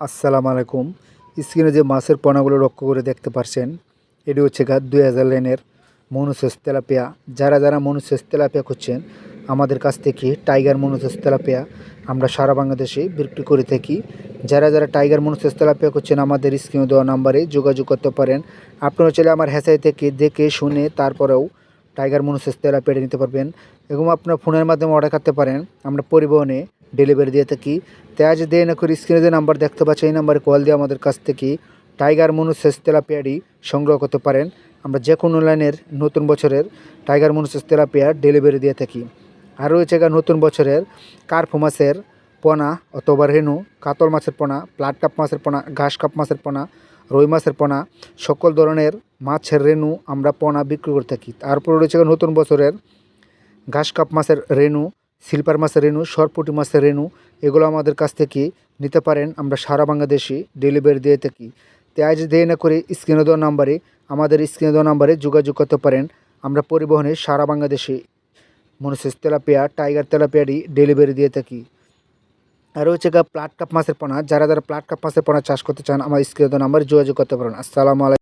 আসসালামু আলাইকুম। স্ক্রিনে যে মাছের পোনাগুলো লক্ষ্য করে দেখতে পারছেন, এটি হচ্ছে 2000 লাইনের মনুসেস তেলাপিয়া। যারা মনুসেস তেলাপিয়া খুঁজছেন, আমাদের কাছ থেকে টাইগার মনুসেস তেলাপিয়া আমরা সারা বাংলাদেশে বিক্রি করে থাকি। যারা টাইগার মনুসেস তেলাপিয়া খুঁজছেন, আমাদের স্ক্রিনে দেওয়া নাম্বারে যোগাযোগ করতে পারেন। আপনারা চাইলে আমার হ্যাচারি থেকে দেখে শুনে তারপরেও টাইগার মনুসেস তেলাপিয়াটা নিতে পারবেন এবং আপনার ফোনের মাধ্যমে অর্ডার করতে পারেন। আমরা পরিবহনে ডেলিভারি দিয়ে থাকি। তাই আজ দেরি না করে স্ক্রিনে যে নাম্বার দেখতে পাচ্ছি, এই নাম্বারে কল দিয়ে আমাদের কাছ থেকে টাইগার মনুসেস তেলাপিয়াটি সংগ্রহ করতে পারেন। আমরা যে কোনো লাইনের নতুন বছরের টাইগার মনুসেস তেলাপিয়া ডেলিভারি দিয়ে থাকি। আর রয়েছে নতুন বছরের কার্পু মাছের পোনা অথবা রেনু, কাতল মাছের পোনা, প্লাট কাপ মাছের পোনা, ঘাস কাপ মাছের পোনা, রুই মাছের পোনা, সকল ধরনের মাছের রেনু আমরা পোনা বিক্রি করে থাকি। তারপর রয়েছে নতুন বছরের ঘাস কাপ মাছের রেনু, সিলভার মাছের রেনু, সরপুঁটি মাছের রেনু, এগুলো আমাদের কাছ থেকে নিতে পারেন। আমরা সারা বাংলাদেশে ডেলিভারি দিয়ে থাকি। তাই আজ দেরি না করে স্ক্রিনে দেওয়া নাম্বারে যোগাযোগ করতে পারেন। আমরা পরিবহনে সারা বাংলাদেশে মনুসেস তেলাপিয়া, টাইগার তেলাপিয়ারই ডেলিভারি দিয়ে থাকি। আর হচ্ছে প্লাট কাপ মাছের পোনা, যারা প্লাট কাপ মাছের পোনা চাষ করতে চান, আমার স্ক্রিনে দেওয়া নাম্বারে যোগাযোগ করতে পারেন। আসসালামু আলাইকুম।